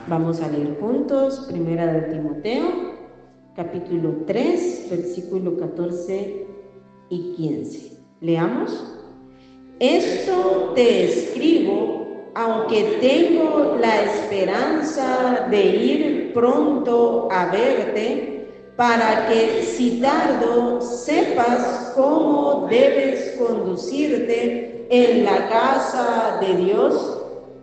Vamos a leer juntos, Primera de Timoteo, capítulo 3, versículo 14 y 15. Leamos. Esto te escribo, aunque tengo la esperanza de ir pronto a verte, para que si tardo sepas cómo debes conducirte en la casa de Dios,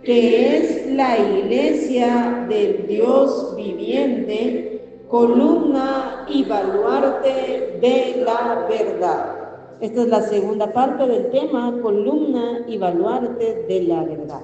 que es la iglesia del Dios viviente, columna y baluarte de la verdad. Esta es la segunda parte del tema, columna y baluarte de la verdad.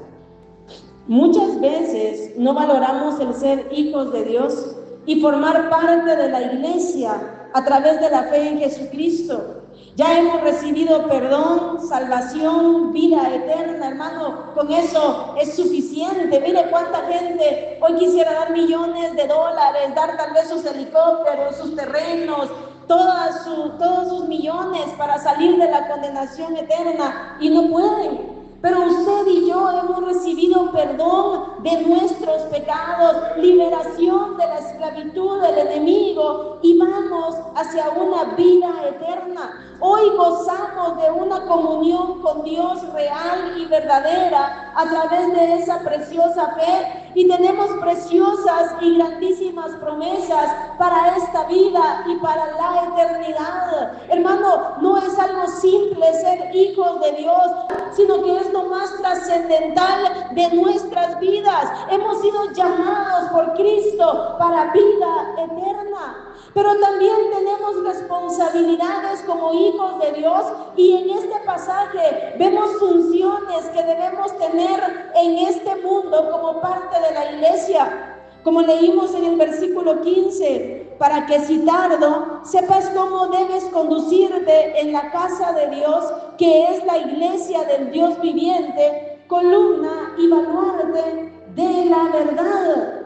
Muchas veces no valoramos el ser hijos de Dios y formar parte de la iglesia a través de la fe en Jesucristo. Ya hemos recibido perdón, salvación, vida eterna, hermano, con eso es suficiente. Mire cuánta gente hoy quisiera dar millones de dólares, dar tal vez sus helicópteros, sus terrenos, todos sus millones para salir de la condenación eterna y no pueden. Pero usted y yo hemos recibido perdón de nuestros pecados, liberación de la esclavitud del enemigo y vamos hacia una vida eterna. Hoy gozamos de una comunión con Dios real y verdadera a través de esa preciosa fe y tenemos preciosas y grandísimas promesas para esta vida y para la eternidad. Hermano, no es algo simple ser hijos de Dios, sino que es lo más trascendental de nuestras vidas. Hemos sido llamados por Cristo para vida eterna. Pero también tenemos responsabilidades como hijos de Dios y en este pasaje vemos funciones que debemos tener en este mundo como parte de la iglesia. Como leímos en el versículo 15, para que si tardo sepas cómo debes conducirte en la casa de Dios, que es la iglesia del Dios viviente, columna y baluarte de la verdad.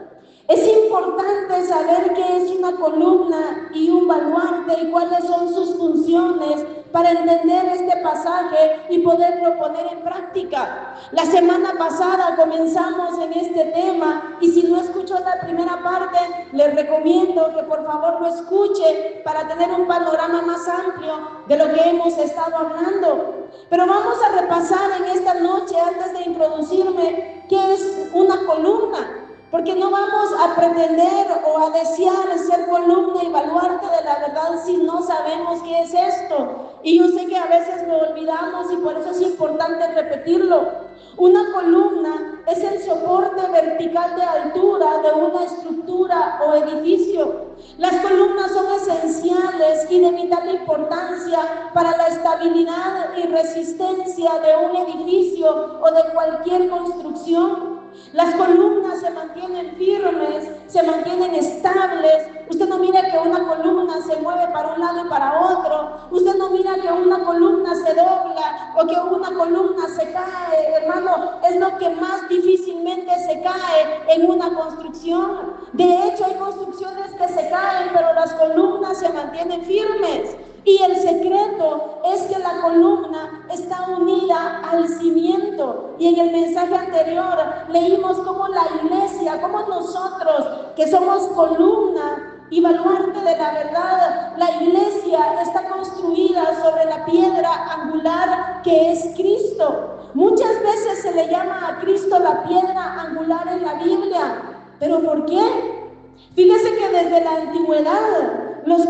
Es importante saber qué es una columna y un baluarte y cuáles son sus funciones para entender este pasaje y poderlo poner en práctica. La semana pasada comenzamos en este tema y si no escuchó la primera parte, les recomiendo que por favor lo escuche para tener un panorama más amplio de lo que hemos estado hablando. Pero vamos a repasar en esta noche, antes de introducirme, qué es una columna. Porque no vamos a pretender o a desear ser columna y baluarte de la verdad si no sabemos qué es esto. Y yo sé que a veces lo olvidamos y por eso es importante repetirlo. Una columna es el soporte vertical de altura de una estructura o edificio. Las columnas son esenciales y de vital importancia para la estabilidad y resistencia de un edificio o de cualquier construcción. Las columnas se mantienen firmes, se mantienen estables. Usted no mira que una columna se mueve para un lado y para otro. Usted no mira que una columna se dobla o que una columna se cae. Hermano, es lo que más difícilmente se cae en una construcción. De hecho, hay construcciones que se caen, pero las columnas se mantienen firmes. Y el secreto es que la columna está unida al cimiento. Y en el mensaje anterior leímos cómo la iglesia, cómo nosotros que somos columna y baluarte de la verdad, la iglesia está construida sobre la piedra angular que es Cristo. Muchas veces se le llama a Cristo la piedra angular en la Biblia. ¿Pero por qué? Fíjese que desde la antigüedad los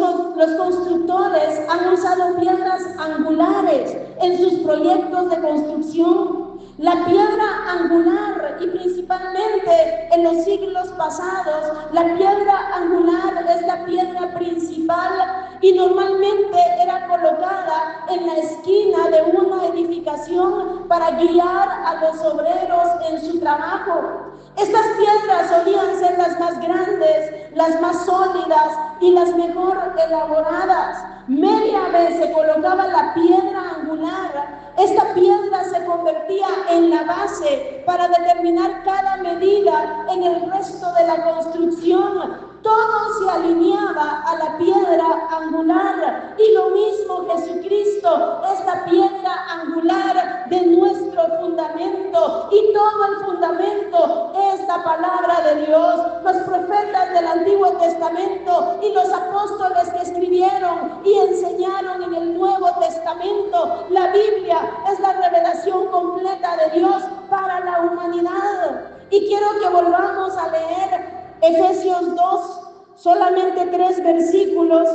constructores han usado piedras angulares en sus proyectos de construcción. La piedra angular y principalmente en los siglos pasados, la piedra angular es la piedra principal y normalmente era colocada en la esquina de una edificación para guiar a los obreros en su trabajo. Estas piedras solían ser las más grandes, las más sólidas y las mejor elaboradas. Media vez se colocaba la piedra angular. Esta piedra se convertía en la base para determinar cada medida en el resto de la construcción. Todo se alineaba a la piedra angular y lo mismo Jesucristo es la piedra angular de nuestro fundamento y todo el fundamento es la la palabra de Dios, los profetas del Antiguo Testamento y los apóstoles que escribieron y enseñaron en el Nuevo Testamento. La Biblia es la revelación completa de Dios para la humanidad. Y quiero que volvamos a leer Efesios 2, solamente 3 versículos,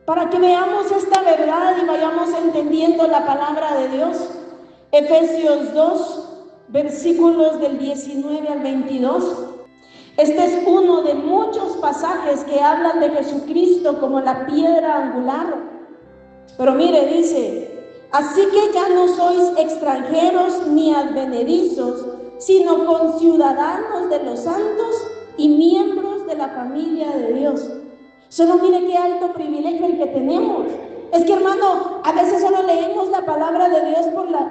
para que veamos esta verdad y vayamos entendiendo la palabra de Dios. Efesios 2, versículos del 19 al 22. Este es uno de muchos pasajes que hablan de Jesucristo como la piedra angular. Pero mire, dice: así que ya no sois extranjeros ni advenedizos, sino conciudadanos de los santos y miembros de la familia de Dios. Solo mire qué alto privilegio el que tenemos. Es que, hermano, a veces solo leemos la palabra de Dios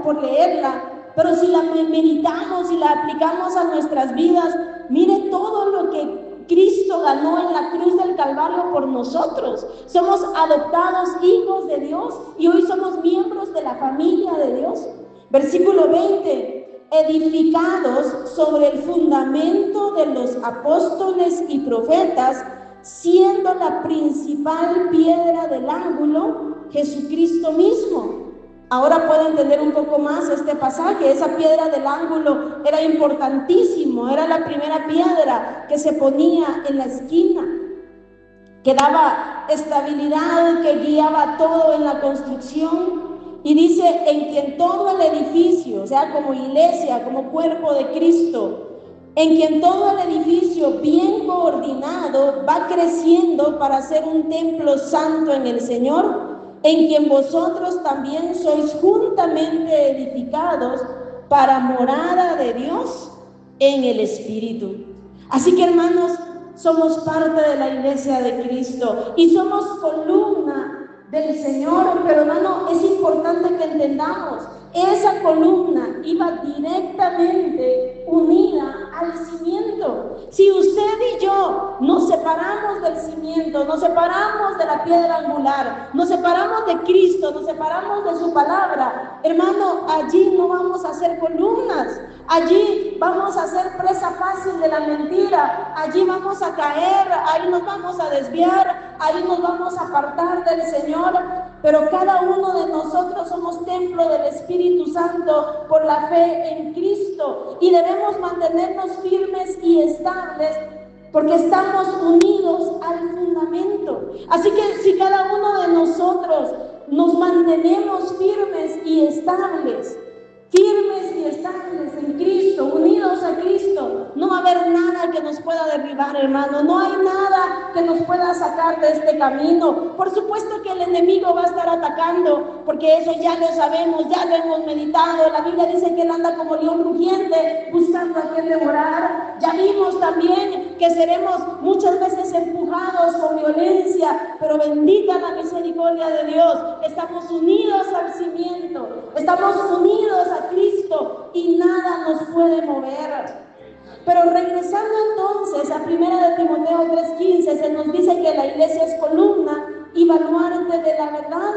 por leerla, pero si la meditamos y la aplicamos a nuestras vidas, mire todo lo que Cristo ganó en la cruz del Calvario por nosotros. Somos adoptados hijos de Dios y hoy somos miembros de la familia de Dios. Versículo 20: edificados sobre el fundamento de los apóstoles y profetas, siendo la principal piedra del ángulo Jesucristo mismo. Ahora puedo entender un poco más este pasaje. Esa piedra del ángulo era importantísimo, era la primera piedra que se ponía en la esquina, que daba estabilidad, que guiaba todo en la construcción. Y dice: en quien todo el edificio, o sea, como iglesia, como cuerpo de Cristo, en quien todo el edificio bien coordinado va creciendo para ser un templo santo en el Señor, en quien vosotros también sois juntamente edificados para morada de Dios en el Espíritu. Así que, hermanos, somos parte de la iglesia de Cristo y somos columna del Señor. Pero, hermano, es importante que entendamos, esa columna iba directamente unida al cimiento. Si usted y yo nos separamos del cimiento, nos separamos de la piedra angular, nos separamos de Cristo, nos separamos de su palabra, hermano, allí no vamos a hacer columnas, allí vamos a ser presa fácil de la mentira, allí vamos a caer, ahí nos vamos a desviar, ahí nos vamos a apartar del Señor. Pero cada uno de nosotros somos templo del Espíritu Santo por la fe en Cristo, y debemos mantenernos firmes y estables porque estamos unidos al fundamento. Así que si cada uno de nosotros nos mantenemos firmes y estables en Cristo, unidos a Cristo, no va a haber nada que nos pueda derribar, hermano. No hay nada que nos pueda sacar de este camino. Por supuesto que el enemigo va a estar atacando, porque eso ya lo sabemos, ya lo hemos meditado. La Biblia dice que él anda como león rugiente buscando a quien devorar. Ya vimos también que seremos muchas veces empujados con violencia, pero bendita la misericordia de Dios. Estamos unidos al cimiento, estamos unidos a Cristo y nada nos puede mover. Pero regresando entonces a 1 Timoteo 3:15, se nos dice que la iglesia es columna y baluarte de la verdad.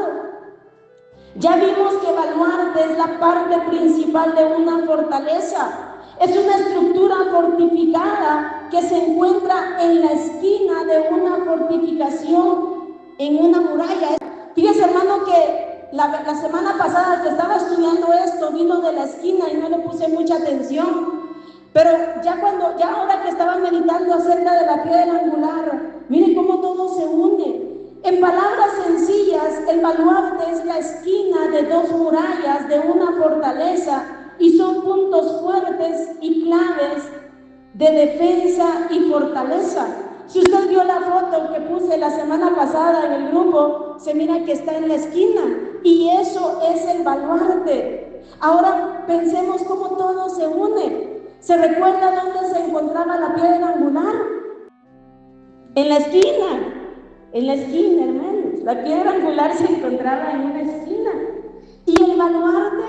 Ya vimos que baluarte es la parte principal de una fortaleza. Es una estructura fortificada que se encuentra en la esquina de una fortificación, en una muralla. Fíjese, hermano, que la semana pasada que estaba estudiando esto, vino de la esquina y no le puse mucha atención. Pero ya ahora que estaba meditando acerca de la piedra angular, miren cómo todo se une. En palabras sencillas, el baluarte es la esquina de dos murallas de una fortaleza y son puntos fuertes y claves de defensa y fortaleza. Si usted vio la foto que puse la semana pasada en el grupo, se mira que está en la esquina y eso es el baluarte. Ahora pensemos cómo todo se une. ¿Se recuerda dónde se encontraba la piedra angular? En la esquina, hermanos. La piedra angular se encontraba en una esquina y el baluarte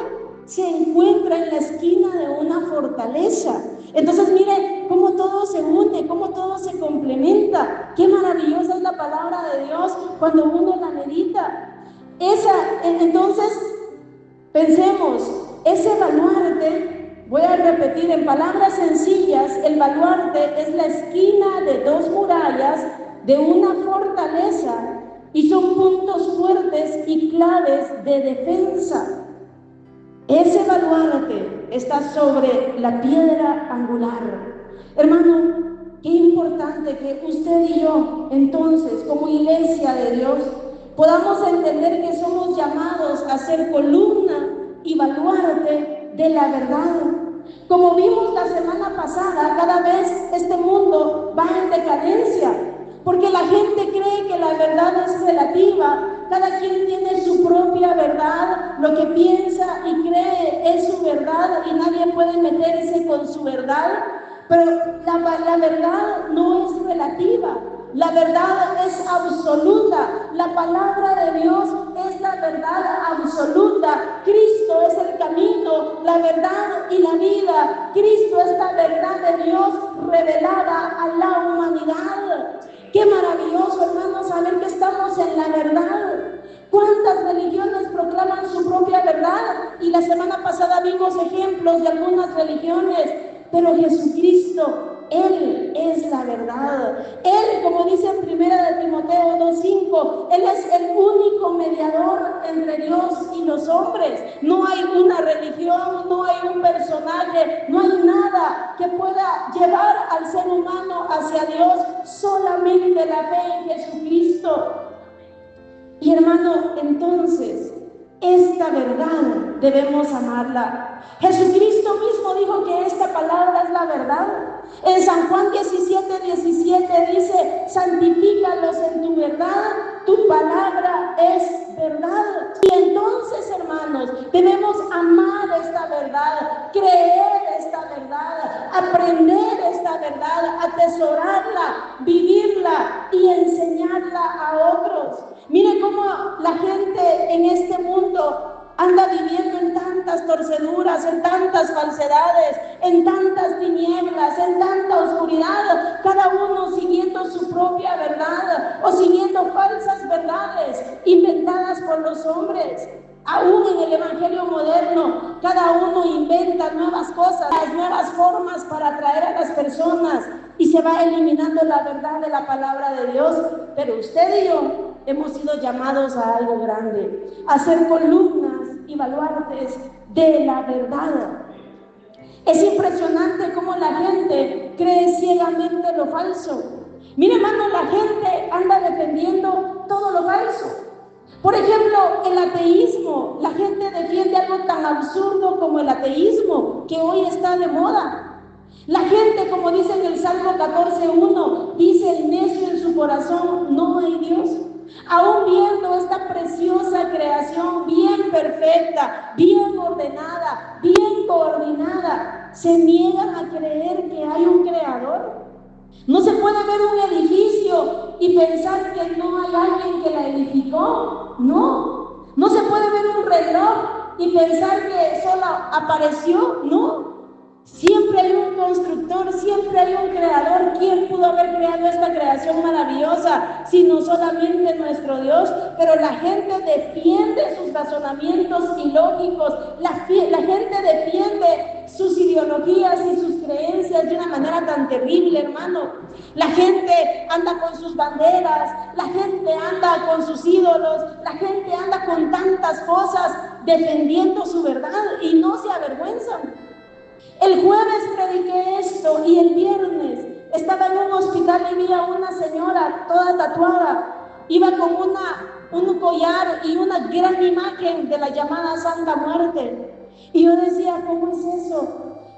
se encuentra en la esquina de una fortaleza. Entonces mire cómo todo se une, cómo todo se complementa. Qué maravillosa es la palabra de Dios cuando uno la medita. Entonces pensemos, ese baluarte Voy a repetir en palabras sencillas, el baluarte es la esquina de dos murallas de una fortaleza y son puntos fuertes y claves de defensa. Ese baluarte está sobre la piedra angular. Hermano, qué importante que usted y yo, entonces, como iglesia de Dios, podamos entender que somos llamados a ser columna y baluarte de la verdad. Como vimos la semana pasada, cada vez este mundo va en decadencia, porque la gente cree que la verdad es relativa. Cada quien tiene su propia verdad, lo que piensa y cree es su verdad y nadie puede meterse con su verdad. Pero la verdad no es relativa, la verdad es absoluta. La palabra de Dios es la verdad absoluta. Cristo es el camino, la verdad y la vida. Cristo es la verdad de Dios revelada a la humanidad. Qué maravilloso, hermanos, saber que estamos en la verdad. ¿Cuántas religiones proclaman su propia verdad? Y la semana pasada vimos ejemplos de algunas religiones, pero Jesucristo, Él es la verdad. Él, como dice en 1 Timoteo 2:5, Él es el único mediador entre Dios y los hombres. No hay una religión, no hay un personaje, no hay nada que pueda llevar al ser humano hacia Dios, solamente la fe en Jesucristo. Y hermano, entonces, esta verdad debemos amarla. Jesucristo mismo dijo que esta palabra es la verdad. En San Juan 17:17 dice: santifícalos en tu verdad, tu palabra es verdad. Y entonces, hermanos, debemos amar esta verdad, creer esta verdad, aprender esta verdad, atesorarla, vivirla y enseñarla a otros. Mire cómo la gente en este mundo anda viviendo en tantas torceduras, en tantas falsedades, en tantas tinieblas, en tanta oscuridad, cada uno siguiendo su propia verdad o siguiendo falsas verdades inventadas por los hombres. Aún en el evangelio moderno, cada uno inventa nuevas cosas, nuevas formas para atraer a las personas y se va eliminando la verdad de la palabra de Dios. Pero usted y yo hemos sido llamados a algo grande, a ser columnas y baluartes de la verdad. Es impresionante cómo la gente cree ciegamente lo falso. Mire, hermano, la gente anda defendiendo todo lo falso. Por ejemplo, el ateísmo. La gente defiende algo tan absurdo como el ateísmo, que hoy está de moda. La gente, como dice en el Salmo 14:1, dice: el necio en su corazón, no hay Dios. Aún viendo esta preciosa creación bien perfecta, bien ordenada, bien coordinada, se niegan a creer que hay un creador. No se puede ver un edificio y pensar que no hay alguien que la edificó. No se puede ver un reloj y pensar que solo apareció. No. Siempre hay un constructor, siempre hay un creador. ¿Quién pudo haber creado esta creación maravillosa sino solamente nuestro Dios? Pero la gente defiende sus razonamientos ilógicos, la gente defiende sus ideologías y sus creencias de una manera tan terrible, hermano. La gente anda con sus banderas, la gente anda con sus ídolos, la gente anda con tantas cosas defendiendo su verdad y no se avergüenzan. El jueves prediqué esto y el viernes estaba en un hospital y vi a una señora toda tatuada. Iba con un collar y una gran imagen de la llamada Santa Muerte. Y yo decía: ¿cómo es eso?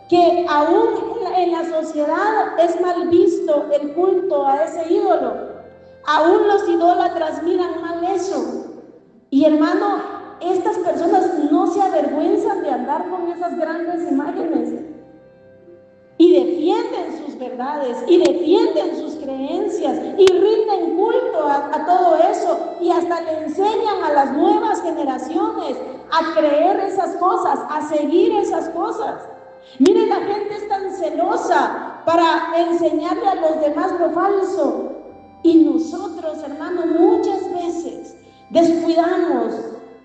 Que aún en la sociedad es mal visto el culto a ese ídolo. Aún los idólatras miran mal eso. Y hermano, estas personas no se avergüenzan de andar con esas grandes imágenes y defienden sus verdades y defienden sus creencias y rinden culto a todo eso y hasta le enseñan a las nuevas generaciones a creer esas cosas, a seguir esas cosas. Miren, la gente es tan celosa para enseñarle a los demás lo falso, y nosotros, hermano, muchas veces descuidamos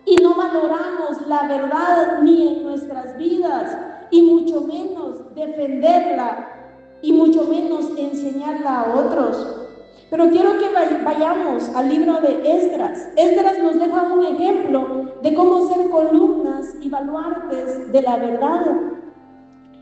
y no valoramos la verdad ni en nuestras vidas. y mucho menos defenderla, y mucho menos enseñarla a otros. Pero quiero que vayamos al libro de Esdras. Esdras nos deja un ejemplo de cómo ser columnas y baluartes de la verdad.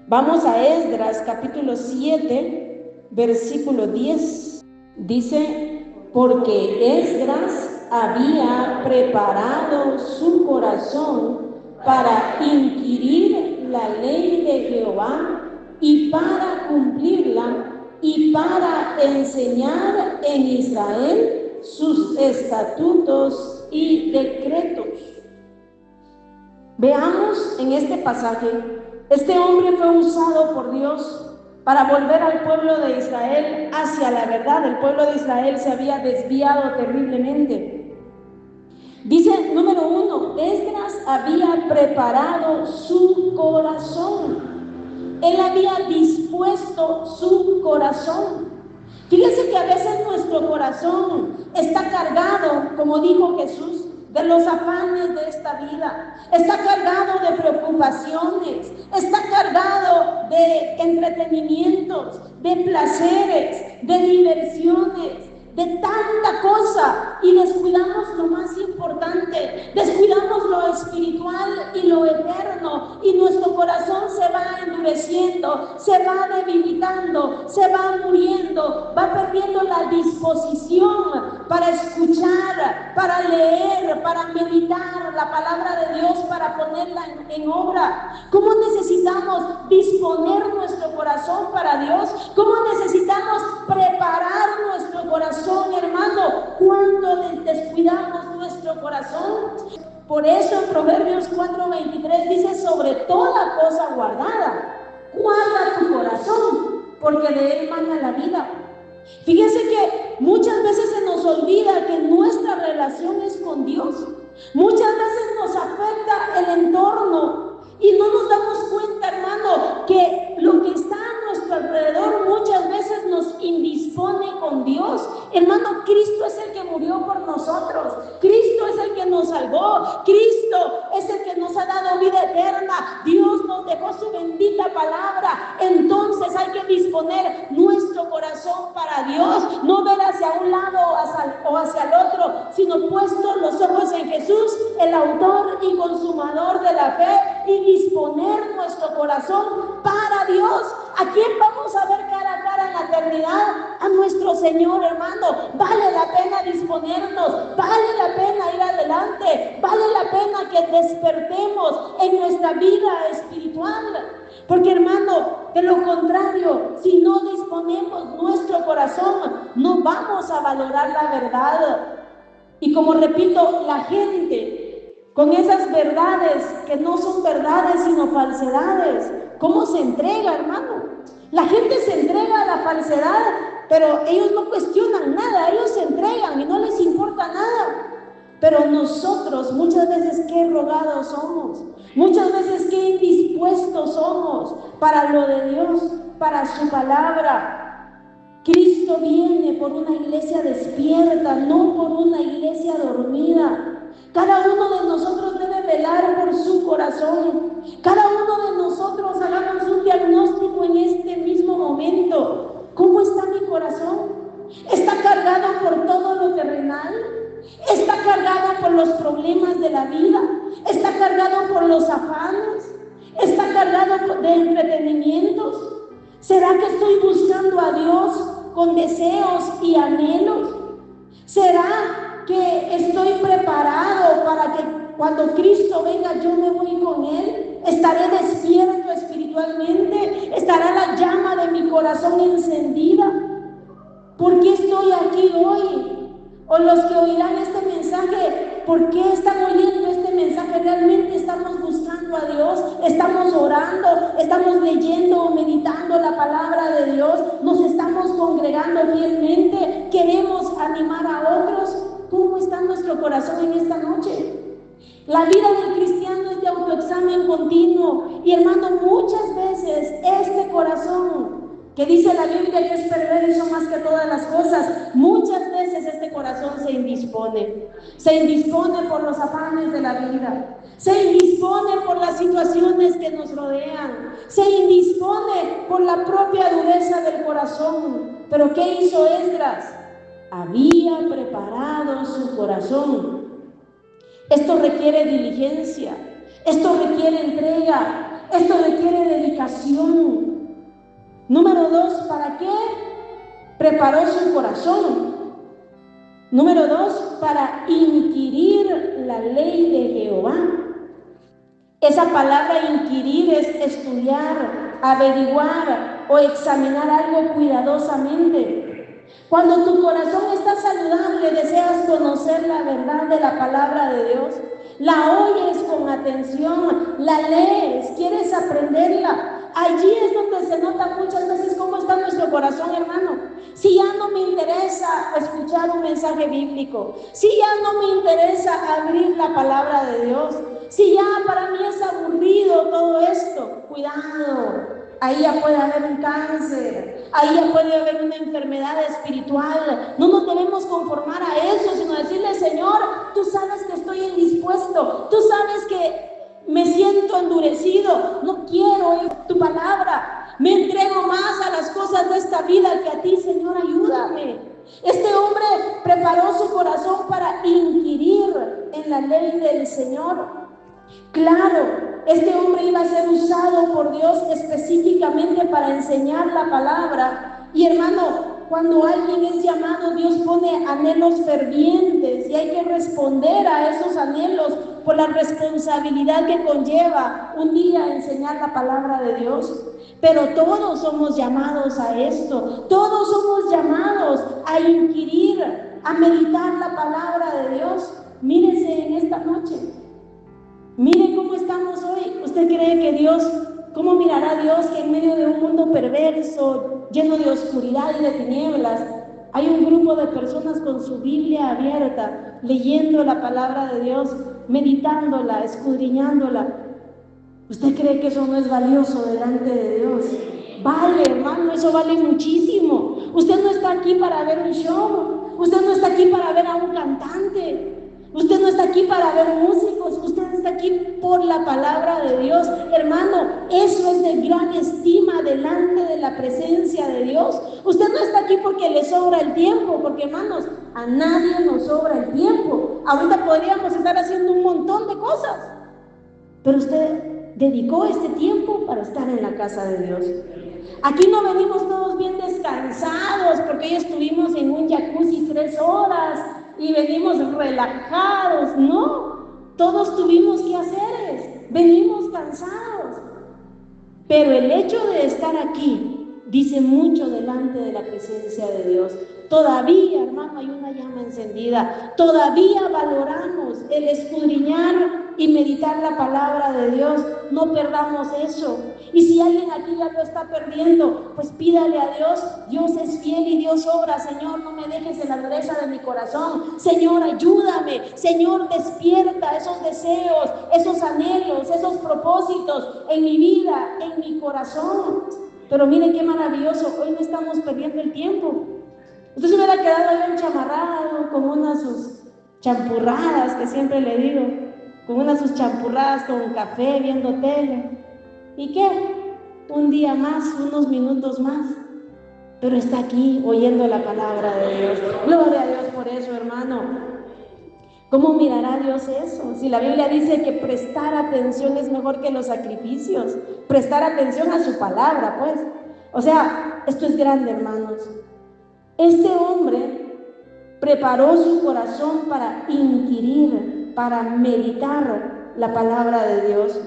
Vamos a Esdras capítulo 7, versículo 10. Dice: porque Esdras había preparado su corazón para inquirir la ley de Jehová y para cumplirla, y para enseñar en Israel sus estatutos y decretos. Veamos en este pasaje, este hombre fue usado por Dios para volver al pueblo de Israel hacia la verdad. El pueblo de Israel se había desviado terriblemente. Dice, número 1, Esdras había preparado su corazón. Él había dispuesto su corazón. Fíjense que a veces nuestro corazón está cargado, como dijo Jesús, de los afanes de esta vida. Está cargado de preocupaciones, está cargado de entretenimientos, de placeres, de diversiones, de tanta cosa, y descuidamos lo más importante, descuidamos lo espiritual y lo eterno, y nuestro corazón se va endureciendo, se va debilitando, se va muriendo, va perdiendo la disposición para escuchar, para leer, para meditar la palabra de Dios, para ponerla en obra. ¿Cómo necesitamos disponer nuestro corazón para Dios? ¿Cómo necesitamos preparar nuestro corazón, hermano, cuando descuidamos nuestro corazón? Por eso en Proverbios 4:23 dice: sobre toda cosa guardada, guarda tu corazón, porque de él mana la vida. Fíjense que muchas veces se nos olvida que nuestra relación es con Dios. Muchas veces nos afecta el entorno y no nos damos cuenta, hermano, que lo que está a nuestro alrededor muchas veces nos indispone con Dios. Hermano, Cristo es el que murió por nosotros. Cristo es el que nos salvó. Cristo es el que nos ha dado vida eterna. Dios nos dejó su bendita palabra. Entonces hay que disponer nuestro corazón para Dios. No ver hacia un lado o hacia el otro, sino puestos los ojos en Jesús, el autor y consumador de la fe, y disponer nuestro corazón para Dios. ¿A quién vamos a ver cara a cara en la eternidad? A nuestro Señor, hermano. Vale la pena disponernos, vale la pena ir adelante, vale la pena que despertemos en nuestra vida espiritual. Porque, hermano, de lo contrario, si no disponemos nuestro corazón, no vamos a valorar la verdad. Y como repito, la gente con esas verdades que no son verdades sino falsedades, ¿cómo se entrega, hermano? La gente se entrega a la falsedad, pero ellos no cuestionan nada, ellos se entregan y no les importa nada. Pero nosotros muchas veces qué rogados somos, muchas veces qué indispuestos somos para lo de Dios, para su palabra. Cristo viene por una iglesia despierta, no por una iglesia dormida. Cada uno de nosotros debe velar por su corazón. Cada uno de nosotros hagamos un diagnóstico en este mismo momento. ¿Cómo está mi corazón? ¿Está cargado por todo lo terrenal? ¿Está cargado por los problemas de la vida? ¿Está cargado por los afanes? ¿Está cargado de entretenimientos? ¿Será que estoy buscando a Dios con deseos y anhelos? ¿Será que estoy preparado para que cuando Cristo venga yo me voy con Él? ¿Estaré despierto espiritualmente? ¿Estará la llama de mi corazón encendida? ¿Por qué estoy aquí hoy? O los que oirán este mensaje, ¿por qué están oyendo este mensaje? ¿Realmente estamos buscando a Dios? ¿Estamos orando? ¿Estamos leyendo o meditando la palabra de Dios? ¿Nos estamos congregando fielmente? ¿Queremos animar a otros? ¿Cómo está nuestro corazón en esta noche? La vida del cristiano es de autoexamen continuo. Y hermano, muchas veces este corazón que dice la Biblia que es perverso más que todas las cosas. Muchas veces este corazón se indispone por los afanes de la vida, se indispone por las situaciones que nos rodean, se indispone por la propia dureza del corazón. Pero ¿qué hizo Esdras? Había preparado su corazón. Esto requiere diligencia, esto requiere entrega, esto requiere dedicación. Número 2, ¿para qué preparó su corazón? Número 2, para inquirir la ley de Jehová. Esa palabra inquirir es estudiar, averiguar o examinar algo cuidadosamente. Cuando tu corazón está saludable, deseas conocer la verdad de la palabra de Dios, la oyes con atención, la lees, quieres aprenderla. Allí es donde se nota muchas veces cómo está nuestro corazón, hermano. Si ya no me interesa escuchar un mensaje bíblico, si ya no me interesa abrir la palabra de Dios, si ya para mí es aburrido todo esto, cuidado. Ahí ya puede haber un cáncer, ahí ya puede haber una enfermedad espiritual. No nos debemos conformar a eso, sino decirle: Señor, tú sabes que estoy indispuesto, tú sabes que me siento endurecido, no quiero oír tu palabra, me entrego más a las cosas de esta vida que a ti, Señor, ayúdame. Este hombre preparó su corazón para inquirir en la ley del Señor. Claro, este hombre iba a ser usado por Dios específicamente para enseñar la palabra. Y hermano, cuando alguien es llamado, Dios pone anhelos fervientes y hay que responder a esos anhelos por la responsabilidad que conlleva un día enseñar la palabra de Dios. Pero todos somos llamados a esto, todos somos llamados a inquirir, a meditar la palabra de Dios. Mírese en esta noche. Mire cómo estamos hoy. ¿Usted cree que Dios, cómo mirará Dios que en medio de un mundo perverso, lleno de oscuridad y de tinieblas, hay un grupo de personas con su Biblia abierta, leyendo la palabra de Dios, meditándola, escudriñándola? ¿Usted cree que eso no es valioso delante de Dios? Vale, hermano, eso vale muchísimo. Usted no está aquí para ver un show, usted no está aquí para ver a un cantante, usted no está aquí para ver músicos, usted está aquí por la palabra de Dios. Hermano, eso es de gran estima delante de la presencia de Dios. Usted no está aquí porque le sobra el tiempo, porque hermanos, a nadie nos sobra el tiempo. Ahorita podríamos estar haciendo un montón de cosas, pero usted dedicó este tiempo para estar en la casa de Dios. Aquí no venimos todos bien descansados porque hoy estuvimos en un jacuzzi 3 horas y venimos relajados. No, todos tuvimos quehaceres, venimos cansados. Pero el hecho de estar aquí dice mucho delante de la presencia de Dios. Todavía, hermano, hay una llama encendida. Todavía valoramos el escudriñar y meditar la palabra de Dios. No perdamos eso. Y si alguien aquí ya lo está perdiendo, pues pídale a Dios. Dios es fiel y Dios obra. Señor, no me dejes en la dureza de mi corazón. Señor, ayúdame. Señor, despierta esos deseos, esos anhelos, esos propósitos en mi vida, en mi corazón. Pero mire qué maravilloso. Hoy no estamos perdiendo el tiempo. Usted se hubiera quedado ahí enchamarrado con unas sus champurradas, que siempre le digo, con unas sus champurradas con café, viendo tele. ¿Y qué? Un día más, unos minutos más. Pero está aquí oyendo la palabra de Dios. Gloria a Dios por eso, hermano. ¿Cómo mirará Dios eso? Si la Biblia dice que prestar atención es mejor que los sacrificios. Prestar atención a su palabra, pues. O sea, esto es grande, hermanos. Este hombre preparó su corazón para inquirir, para meditar la palabra de Dios.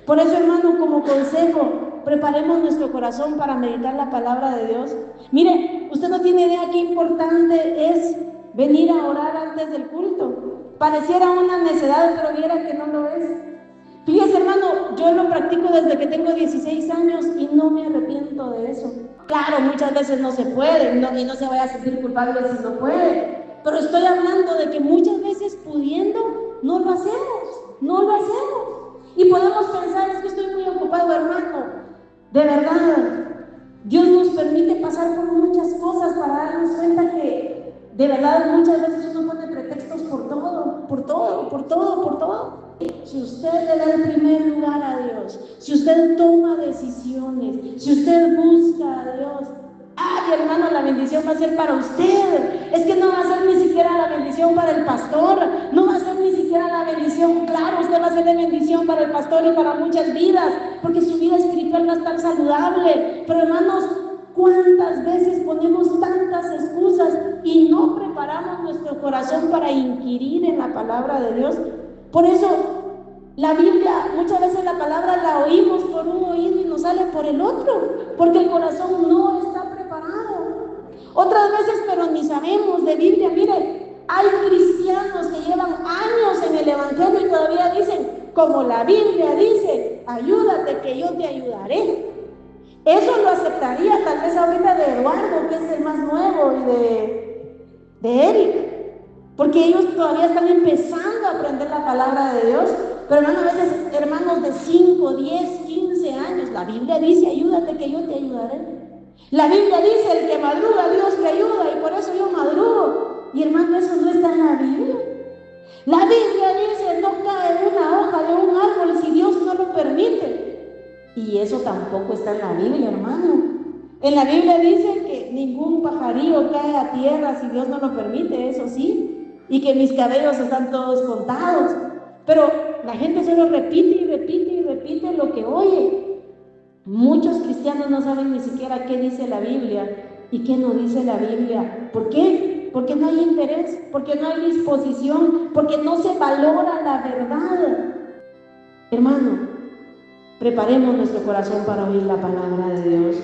Por eso, hermano, como consejo, preparemos nuestro corazón para meditar la palabra de Dios. Mire, usted no tiene idea qué importante es venir a orar antes del culto. Pareciera una necedad, pero viera que no lo es. Fíjese, hermano, yo lo practico desde que tengo 16 años y no me arrepiento de eso. Claro, muchas veces no se puede, y no se vaya a sentir culpable si no puede. Pero estoy hablando de que muchas veces pudiendo, no lo hacemos. Y podemos pensar, es que estoy muy ocupado, hermano. De Dios nos permite pasar por muchas cosas para darnos cuenta que de verdad muchas veces uno pone pretextos por todo, por todo, por todo, por todo. Si usted le da el primer lugar a Dios, si usted toma decisiones, si usted busca a Dios, ay hermano, la bendición va a ser para usted. Es que no va a ser ni siquiera la bendición para el pastor, no va a ser ni siquiera la bendición, claro, usted va a ser de bendición para el pastor y para muchas vidas, porque su vida espiritual va a estar saludable. Pero hermanos, ¿cuántas veces ponemos tantas excusas y no preparamos nuestro corazón para inquirir en la palabra de Dios? Por eso la Biblia, muchas veces la palabra la oímos por un oído y nos sale por el otro, porque el corazón no está preparado. Otras veces, pero ni sabemos de Biblia. Mire, hay cristianos que llevan años en el evangelio y todavía dicen, como la Biblia dice, ayúdate que yo te ayudaré. Eso lo aceptaría tal vez ahorita de Eduardo, que es el más nuevo, y de Eric, porque ellos todavía están empezando a aprender la palabra de Dios. Pero hermano, a veces hermanos de 5, 10, 15 años, la Biblia dice, ayúdate que yo te ayudaré. La Biblia dice, el que madruga, Dios le ayuda, y por eso yo madrugo. Y hermano, eso no está en la Biblia. La Biblia dice, no cae una hoja de un árbol si Dios no lo permite. Y eso tampoco está en la Biblia, hermano. En la Biblia dice que ningún pajarillo cae a tierra si Dios no lo permite, eso sí, y que mis cabellos están todos contados. Pero la gente solo repite y repite y repite lo que oye. Muchos cristianos no saben ni siquiera qué dice la Biblia y qué no dice la Biblia. ¿Por qué? Porque no hay interés, porque no hay disposición, porque no se valora la verdad. Hermano, preparemos nuestro corazón para oír la palabra de Dios.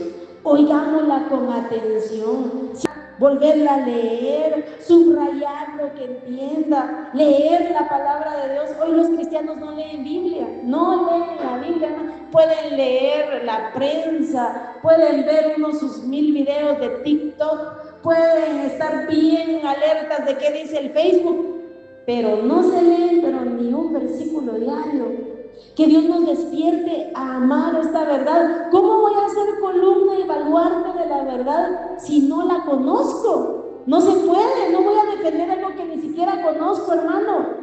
Oigámosla con atención, volverla a leer, subrayar lo que entienda, leer la palabra de Dios. Hoy los cristianos no leen Biblia, no leen la Biblia, no. Pueden leer la prensa, pueden ver unos sus 1000 videos de TikTok, pueden estar bien alertas de qué dice el Facebook, pero no se leen pero ni un versículo diario. Que Dios nos despierte a amar esta verdad. ¿Cómo voy a ser columna y baluarte de la verdad si no la conozco? No se puede, no voy a defender algo que ni siquiera conozco, hermano.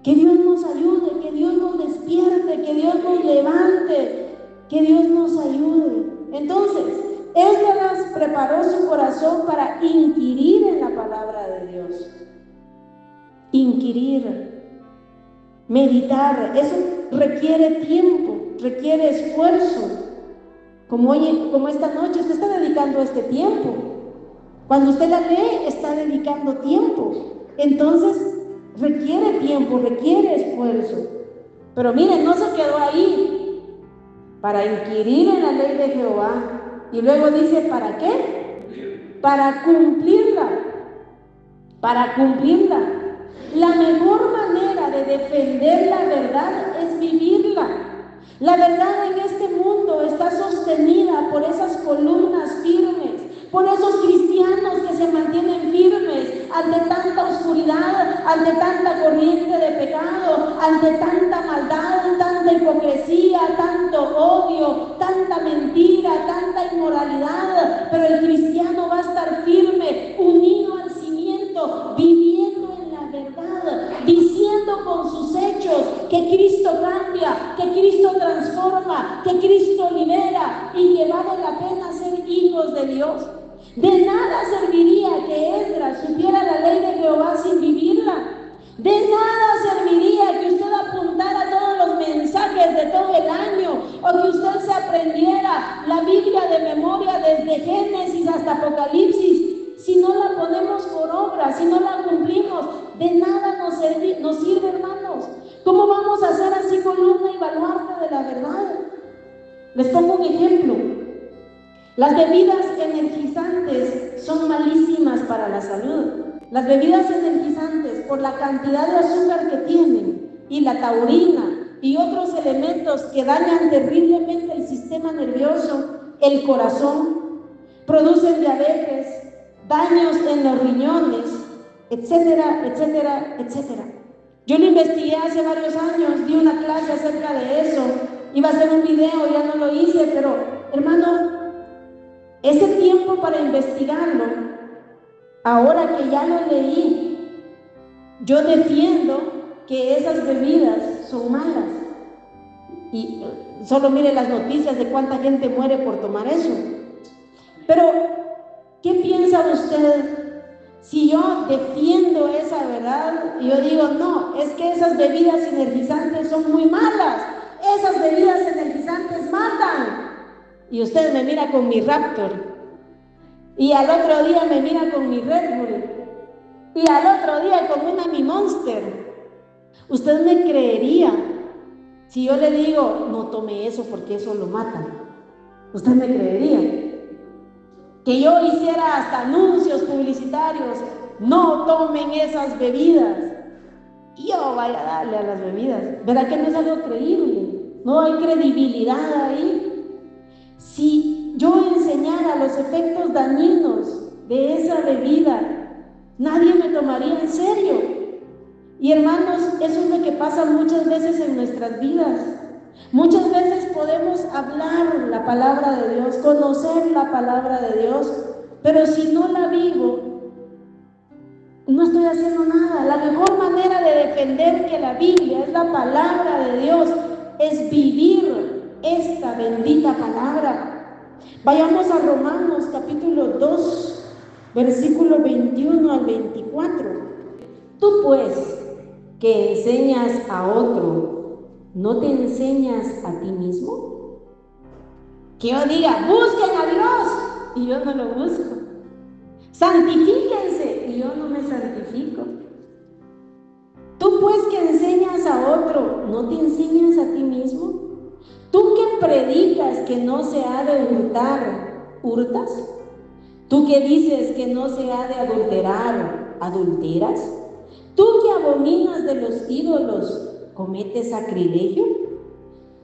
Que Dios nos ayude, que Dios nos despierte, que Dios nos levante, que Dios nos ayude. Entonces, Esdras preparó su corazón para inquirir en la palabra de Dios. Inquirir. Meditar, eso requiere tiempo, requiere esfuerzo. Como esta noche, usted está dedicando este tiempo. Cuando usted la lee, está dedicando tiempo. Entonces, requiere tiempo, requiere esfuerzo. Pero miren, no se quedó ahí. Para inquirir en la ley de Jehová. Y luego dice, ¿para qué? Para cumplirla. Para cumplirla. La mejor manera de defender la verdad es vivirla. La verdad en este mundo está sostenida por esas columnas firmes, por esos cristianos que se mantienen firmes ante tanta oscuridad, ante tanta corriente de pecado, ante tanta maldad, tanta hipocresía, tanto odio, tanta mentira, tanta inmoralidad. Pero el cristiano va a estar firme, unido al cimiento, viviendo en la verdad, diciendo con sus hechos que Cristo cambia, que Cristo transforma, que Cristo libera y que vale la pena ser hijos de Dios. De nada serviría que Esdras supiera la ley de Jehová sin vivirla. De nada serviría que usted apuntara todos los mensajes de todo el año o que usted se aprendiera la Biblia de memoria desde Génesis hasta Apocalipsis. Si no la ponemos por obra, si no la cumplimos, de nada nos sirve, hermanos. ¿Cómo vamos a ser así columna y baluarte de la verdad? Les pongo un ejemplo. Las bebidas energizantes son malísimas para la salud. Las bebidas energizantes, por la cantidad de azúcar que tienen, y la taurina y otros elementos que dañan terriblemente el sistema nervioso, el corazón, producen diabetes, daños en los riñones, etcétera, etcétera, etcétera. Yo lo investigué hace varios años, di una clase acerca de eso, iba a hacer un video, ya no lo hice, pero hermano, ese tiempo para investigarlo, ahora que ya lo leí, yo defiendo que esas bebidas son malas. Y solo mire las noticias de cuánta gente muere por tomar eso. Pero, ¿qué piensa usted si yo defiendo esa verdad? Y yo digo, no, es que esas bebidas energizantes son muy malas. Esas bebidas energizantes matan. Y usted me mira con mi Raptor. Y al otro día me mira con mi Red Bull. Y al otro día con una Mi Monster. ¿Usted me creería si yo le digo, no tome eso porque eso lo mata? ¿Usted me creería? Que yo hiciera hasta anuncios publicitarios, no tomen esas bebidas. Y yo vaya a darle a las bebidas. ¿Verdad que no es algo creíble? No hay credibilidad ahí. Si yo enseñara los efectos dañinos de esa bebida, nadie me tomaría en serio. Y hermanos, eso es lo que pasa muchas veces en nuestras vidas. Muchas veces podemos hablar la palabra de Dios, conocer la palabra de Dios, pero si no la vivo, no estoy haciendo nada. La mejor manera de defender que la Biblia es la palabra de Dios es vivir esta bendita palabra. Vayamos a Romanos capítulo 2, versículo 21 al 24. Tú pues, que enseñas a otro, ¿no te enseñas a ti mismo? Que yo diga, busquen a Dios, y yo no lo busco. Santifíquense, y yo no me santifico. Tú pues que enseñas a otro, ¿no te enseñas a ti mismo? Tú que predicas que no se ha de hurtar, ¿hurtas? Tú que dices que no se ha de adulterar, ¿adulteras? Tú que abominas de los ídolos, ¿cometes sacrilegio?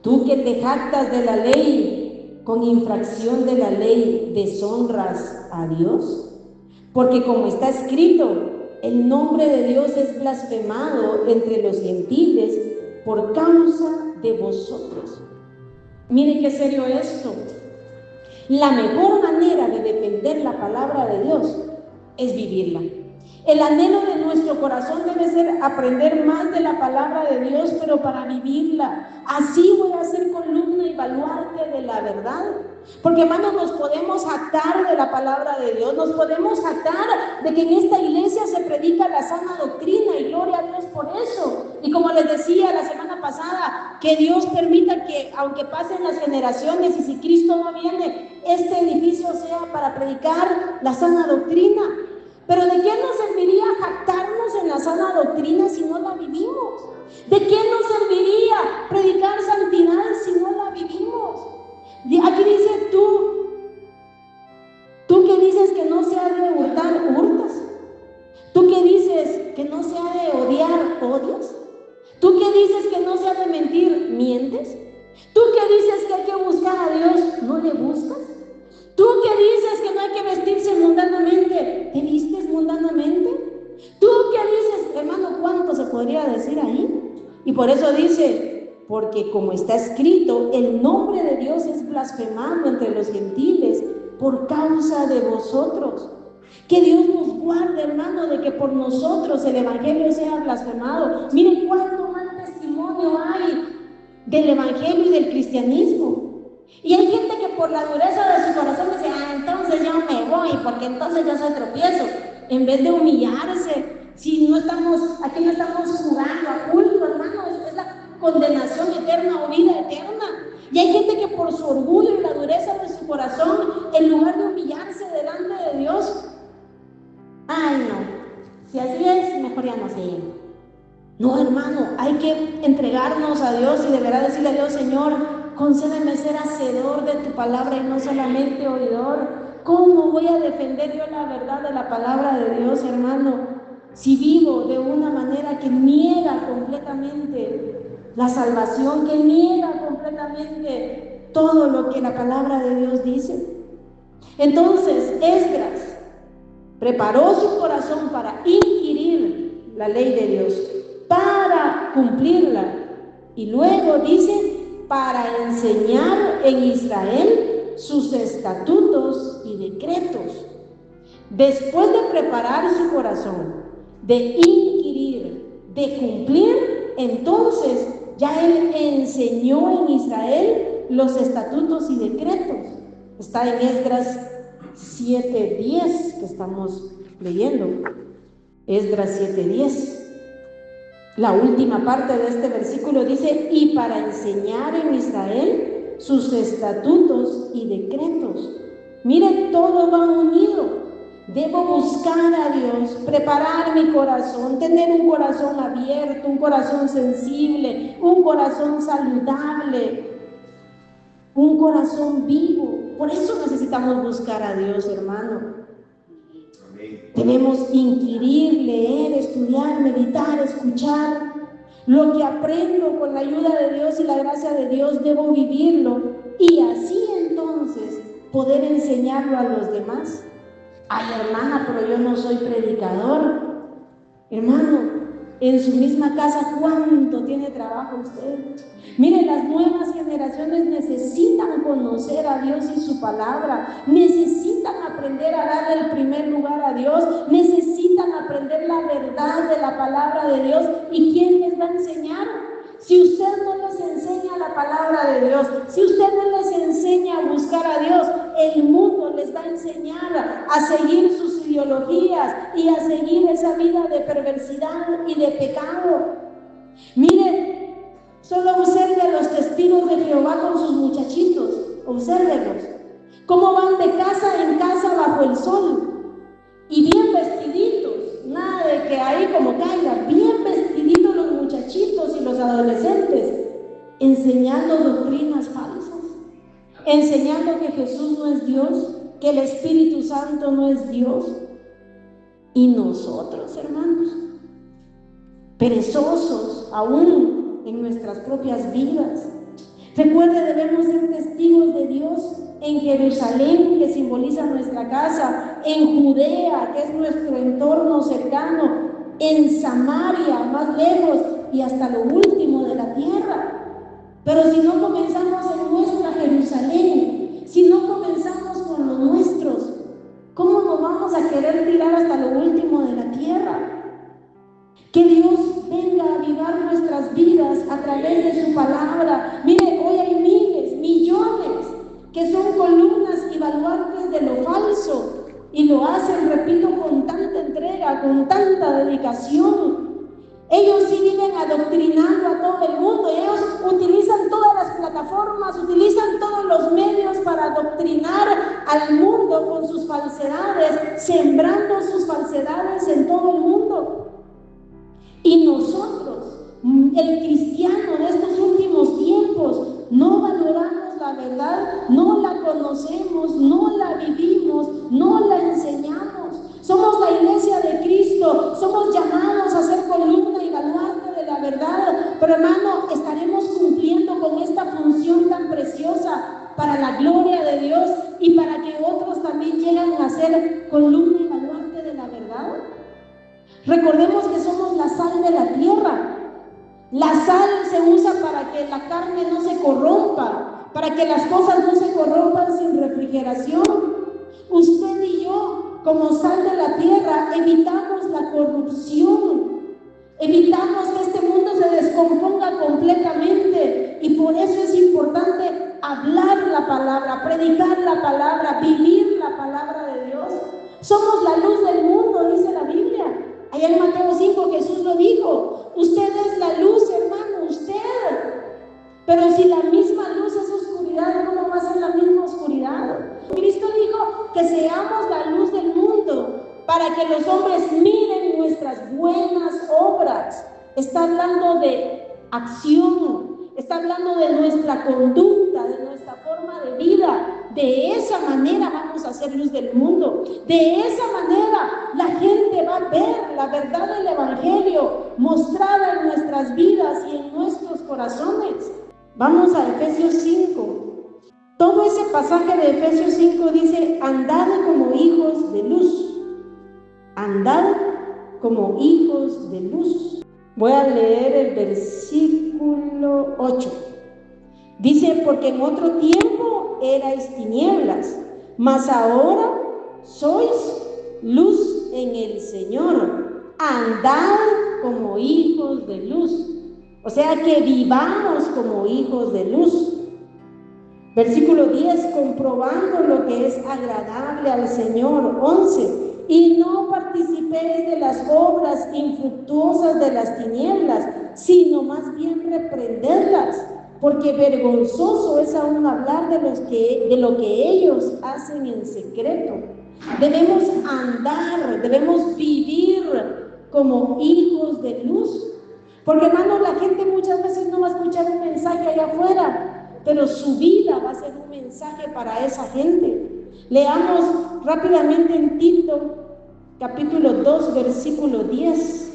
Tú que te jactas de la ley, con infracción de la ley, ¿deshonras a Dios? Porque como está escrito, el nombre de Dios es blasfemado entre los gentiles por causa de vosotros. Mire qué serio esto. La mejor manera de defender la palabra de Dios es vivirla. El anhelo de nuestro corazón debe ser aprender más de la palabra de Dios, pero para vivirla. Así voy a ser columna y baluarte de la verdad. Porque, hermanos, nos podemos jactar de la palabra de Dios, nos podemos jactar de que en esta iglesia se predica la sana doctrina, y gloria a Dios por eso. Y como les decía la semana pasada, que Dios permita que, aunque pasen las generaciones y si Cristo no viene, este edificio sea para predicar la sana doctrina. Pero ¿de qué nos serviría jactarnos en la sana doctrina si no la vivimos? ¿De qué nos serviría predicar santidad si no la vivimos? Aquí dice tú que dices que no se ha de hurtar, hurtas. Tú que dices que no se ha de odiar, odias. Tú que dices que no se ha de mentir, mientes. Tú que dices que hay que buscar a Dios, ¿no le buscas? Tú que dices que no hay que vestirse mundanamente, ¿te vistes mundanamente? Tú que dices, hermano, ¿cuánto se podría decir ahí? Y por eso dice, porque como está escrito, el nombre de Dios es blasfemado entre los gentiles por causa de vosotros. Que Dios nos guarde, hermano, de que por nosotros el evangelio sea blasfemado. Miren cuánto mal testimonio hay del evangelio y del cristianismo. Y hay gente que por la dureza de su corazón dice, entonces yo me voy, porque entonces yo soy tropiezo. En vez de humillarse, si no estamos, aquí no estamos jugando a culto, hermano, es la condenación eterna o vida eterna. Y hay gente que por su orgullo y la dureza de su corazón, en lugar de humillarse delante de Dios, no, si así es, mejor ya no sé. No, hermano, hay que entregarnos a Dios y de verdad decirle a Dios, Señor, concédeme ser hacedor de tu palabra y no solamente oidor. ¿Cómo voy a defender yo la verdad de la palabra de Dios, hermano, si vivo de una manera que niega completamente la salvación, que niega completamente todo lo que la palabra de Dios dice? Entonces, Esdras preparó su corazón para inquirir la ley de Dios, para cumplirla, y luego dice, para enseñar en Israel sus estatutos y decretos. Después de preparar su corazón, de inquirir, de cumplir, entonces ya él enseñó en Israel los estatutos y decretos. Está en Esdras 7:10 que estamos leyendo. Esdras 7:10. La última parte de este versículo dice: y para enseñar en Israel sus estatutos y decretos. Miren, todo va unido. Debo buscar a Dios, preparar mi corazón, tener un corazón abierto, un corazón sensible, un corazón saludable, un corazón vivo. Por eso necesitamos buscar a Dios, hermano. Debemos inquirir, leer, estudiar, meditar, escuchar. Lo que aprendo con la ayuda de Dios y la gracia de Dios, debo vivirlo y así entonces poder enseñarlo a los demás. Ay, hermana, pero yo no soy predicador. Hermano, en su misma casa, ¿cuánto tiene trabajo usted? Mire, las nuevas generaciones necesitan conocer a Dios y su palabra, necesitan aprender a darle el primer lugar a Dios, necesitan aprender la verdad de la palabra de Dios. ¿Y quién les va a enseñar? Si usted no les enseña la palabra de Dios, si usted no les enseña a buscar a Dios, el mundo les va a enseñar a seguir sus ideologías y a seguir esa vida de perversidad y de pecado. Miren, solo observe a los testigos de Jehová con sus muchachitos, obsérvelos, cómo van de casa en casa bajo el sol y bien vestiditos, nada de que ahí como caiga, bien vestiditos los muchachitos y los adolescentes, enseñando doctrinas falsas, enseñando que Jesús no es Dios, que el Espíritu Santo no es Dios. Y nosotros, hermanos, perezosos aún en nuestras propias vidas. Recuerde, debemos ser testigos de Dios en Jerusalén, que simboliza nuestra casa, en Judea, que es nuestro entorno cercano, en Samaria, más lejos, y hasta lo último de la tierra. Pero si no comenzamos en nuestra Jerusalén, si no comenzamos con los nuestros, ¿cómo nos vamos a querer tirar hasta lo último de la tierra? Que Dios venga a avivar nuestras vidas a través de su palabra. Mire, hoy hay miles, millones que son columnas y baluartes de lo falso y lo hacen, repito, con tanta entrega, con tanta dedicación. Ellos sí viven adoctrinando a todo el mundo. Ellos utilizan todas las plataformas, utilizan todos los medios para adoctrinar al mundo con sus falsedades, sembrando sus falsedades en todo el mundo. Y nosotros, el cristiano de estos últimos tiempos, no valoramos la verdad, no la conocemos, no la vivimos, no la enseñamos. Somos la iglesia de Cristo, somos llamados a ser columna y baluarte de la verdad. Pero hermano, estaremos cumpliendo con esta función tan preciosa para la gloria de Dios y para que otros también lleguen a ser columna y baluarte de la verdad. Recordemos que somos la sal de la tierra. La sal se usa para que la carne no se corrompa, para que las cosas no se corrompan sin refrigeración. Usted y yo, como sal de la tierra, evitamos la corrupción, evitamos que este mundo se descomponga completamente, y por eso es importante hablar la palabra, predicar la palabra, vivir la palabra de Dios. Somos la luz del mundo, dice la Biblia. Allá en Mateo 5 Jesús lo dijo: usted es la luz, hermano, usted. Pero si la misma luz es oscuridad, ¿cómo va a ser la misma oscuridad? Cristo dijo que seamos la luz del mundo para que los hombres miren nuestras buenas obras. Está hablando de acción, está hablando de nuestra conducta, de nuestra forma de vida. De esa manera vamos a ser luz del mundo. De esa manera la gente va a ver la verdad del Evangelio mostrada en nuestras vidas y en nuestros corazones. Vamos a Efesios 5. Todo ese pasaje de Efesios 5 dice: andad como hijos de luz. Andad como hijos de luz. Voy a leer el versículo 8. Dice, porque en otro tiempo erais tinieblas, mas ahora sois luz en el Señor. Andad como hijos de luz. O sea, que vivamos como hijos de luz. Versículo 10, comprobando lo que es agradable al Señor. 11, y no participéis de las obras infructuosas de las tinieblas, sino más bien reprenderlas, porque vergonzoso es aún hablar de lo que ellos hacen en secreto. Debemos andar, debemos vivir como hijos de luz, porque hermanos, la gente muchas veces no va a escuchar un mensaje allá afuera, pero su vida va a ser un mensaje para esa gente. Leamos rápidamente en Tito, capítulo 2, versículo 10.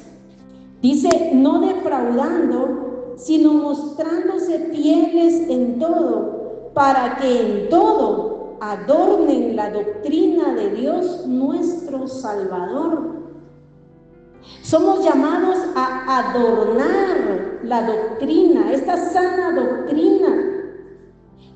Dice, no defraudando, sino mostrándose fieles en todo, para que en todo adornen la doctrina de Dios nuestro Salvador. Somos llamados a adornar la doctrina, esta sana doctrina,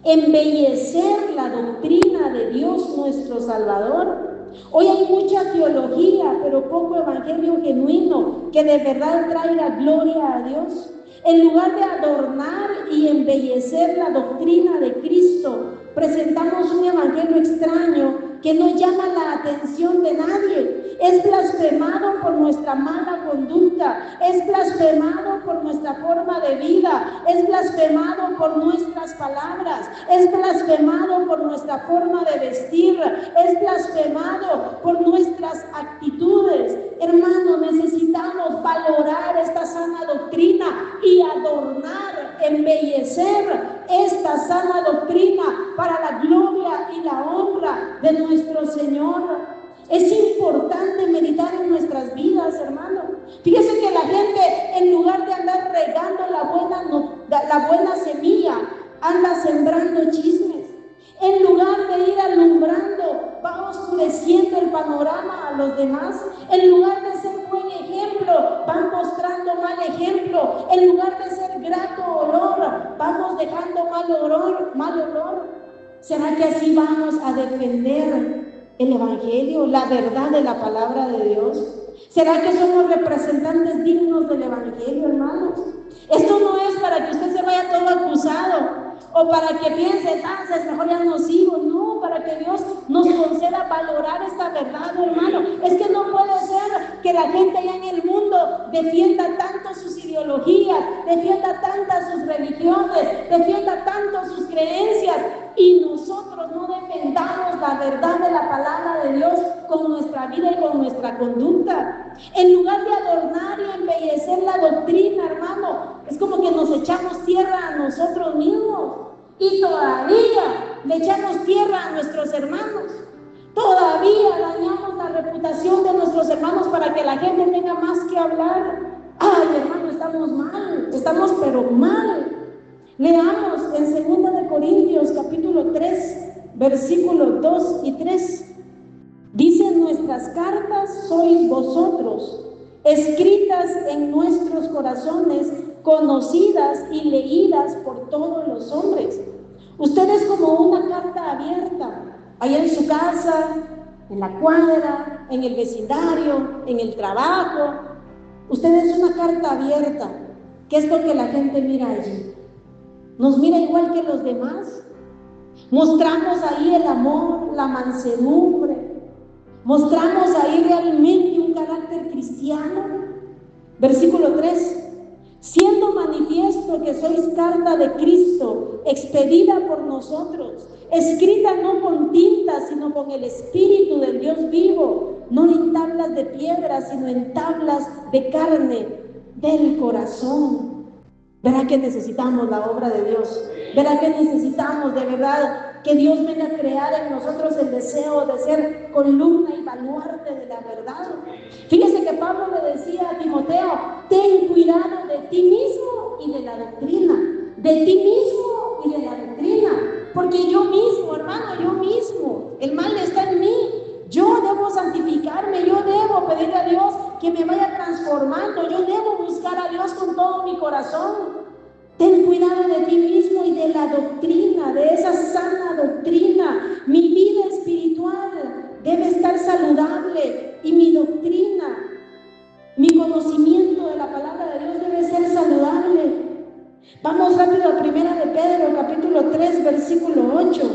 embellecer la doctrina de Dios nuestro Salvador. Hoy hay mucha teología, pero poco evangelio genuino que de verdad traiga gloria a Dios. En lugar de adornar y embellecer la doctrina de Cristo, presentamos un evangelio extraño que no llama la atención de nadie. Es blasfemado por nuestra mala conducta, es blasfemado por nuestra forma de vida, es blasfemado por nuestras palabras, es blasfemado por nuestra forma de vestir, es blasfemado por nuestras actitudes. Hermano, necesitamos valorar esta sana doctrina y adornar, embellecer esta sana doctrina para la gloria y la honra de nuestro Señor. Es importante meditar en nuestras vidas, hermano. Fíjese que la gente, en lugar de andar regando la buena semilla, anda sembrando chismes. En lugar de ir alumbrando, va oscureciendo el panorama a los demás. En lugar de ser buen ejemplo, van mostrando mal ejemplo. En lugar de ser grato olor, vamos dejando mal olor. ¿Será que así vamos a defender el evangelio, la verdad de la palabra de Dios? ¿Será que somos representantes dignos del evangelio, hermanos? Esto no es para que usted se vaya todo acusado o para que piense, entonces mejor ya no sigo. No, para que Dios nos conceda valorar esta verdad, hermano. Es que no puede ser que la gente allá en el mundo defienda tanto sus ideologías, defienda tantas sus religiones, defienda tanto sus creencias, y nosotros no defendamos la verdad de la palabra de Dios con nuestra vida y con nuestra conducta. En lugar de adornar y embellecer la doctrina, hermano, es como que nos echamos tierra a nosotros mismos y todavía le echamos tierra a nuestros hermanos. Todavía dañamos la reputación de nuestros hermanos para que la gente tenga más que hablar. Ay, hermano, estamos mal, estamos pero mal. Leamos en 2 de Corintios capítulo 3, versículos 2 y 3. Dicen, nuestras cartas sois vosotros, escritas en nuestros corazones, conocidas y leídas por todos los hombres. Ustedes como una carta abierta, allá en su casa, en la cuadra, en el vecindario, en el trabajo. Ustedes son una carta abierta. ¿Qué es lo que la gente mira allí? ¿Nos mira igual que los demás? ¿Mostramos ahí el amor, la mansedumbre? ¿Mostramos ahí realmente un carácter cristiano? Versículo 3. Siendo manifiesto que sois carta de Cristo, expedida por nosotros, escrita no con tinta, sino con el Espíritu del Dios vivo, no en tablas de piedra, sino en tablas de carne del corazón. ¿Verá que necesitamos la obra de Dios? ¿Verá que necesitamos de verdad que Dios venga a crear en nosotros el deseo de ser columna y baluarte de la verdad? Fíjese que Pablo le decía a Timoteo, ten cuidado de ti mismo y de la doctrina. De ti mismo y de la doctrina. Porque yo mismo, hermano, yo mismo, el mal está en mí. Yo debo santificarme, yo debo pedirle a Dios que me vaya transformando, yo debo buscar a Dios con todo mi corazón. Ten cuidado de ti mismo y de la doctrina, de esa sana doctrina. Mi vida espiritual debe estar saludable y mi doctrina, mi conocimiento de la palabra de Dios debe ser saludable. Vamos rápido a 1 de Pedro, capítulo 3, versículo 8.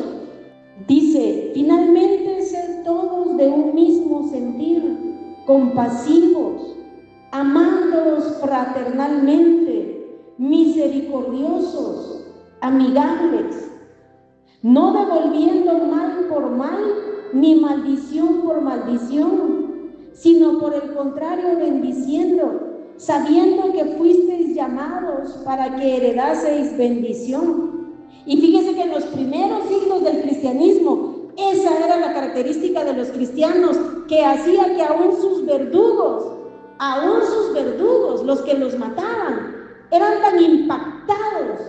Dice: finalmente sed todos de un mismo sentir, compasivos, amándoos fraternalmente, misericordiosos, amigables, no devolviendo mal por mal, ni maldición por maldición, sino por el contrario bendiciendo, sabiendo que fuisteis llamados para que heredaseis bendición. Y fíjese que en los primeros siglos del cristianismo, esa era la característica de los cristianos, que hacía que aún sus verdugos, los que los mataban, eran tan impactados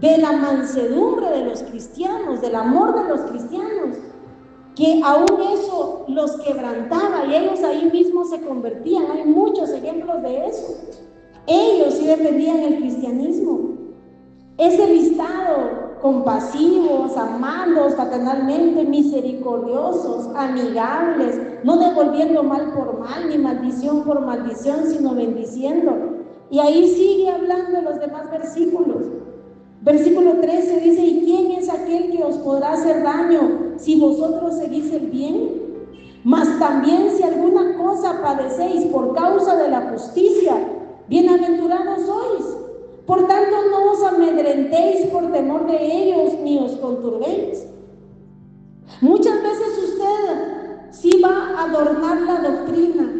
de la mansedumbre de los cristianos, del amor de los cristianos, que aún eso los quebrantaba y ellos ahí mismos se convertían. Hay muchos ejemplos de eso. Ellos sí defendían el cristianismo. Ese listado: compasivos, amándoos fraternalmente, misericordiosos, amigables, no devolviendo mal por mal, ni maldición por maldición, sino bendiciendo. Y ahí sigue hablando los demás versículos. Versículo 13 dice: ¿y quién es aquel que os podrá hacer daño si vosotros seguís el bien? Mas también si alguna cosa padecéis por causa de la justicia, bienaventurados sois. Por tanto, no os amedrentéis por temor de ellos, ni os conturbéis. Muchas veces usted sí va a adornar la doctrina,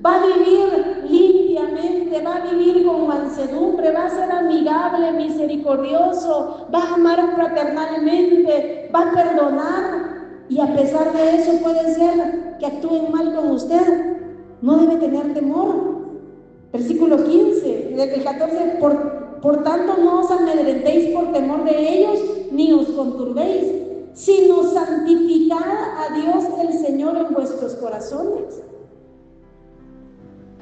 va a vivir limpiamente, va a vivir con mansedumbre, va a ser amigable, misericordioso, va a amar fraternalmente, va a perdonar, y a pesar de eso puede ser que actúen mal con usted. No debe tener temor. Versículo 15, del 14, por tanto no os amedrentéis por temor de ellos, ni os conturbéis, sino santificad a Dios el Señor en vuestros corazones.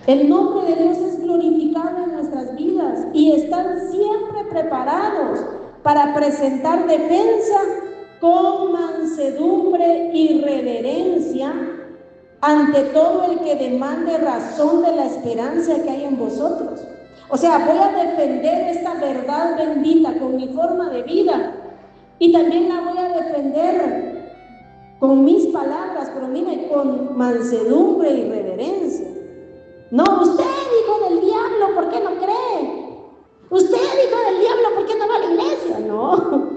El nombre de Dios es glorificado en nuestras vidas y están siempre preparados para presentar defensa con mansedumbre y reverencia ante todo el que demande razón de la esperanza que hay en vosotros. O sea, voy a defender esta verdad bendita con mi forma de vida y también la voy a defender con mis palabras, pero mire, con mansedumbre y reverencia. No, usted, hijo del diablo, ¿por qué no cree? Usted, hijo del diablo, ¿por qué no va a la iglesia? No,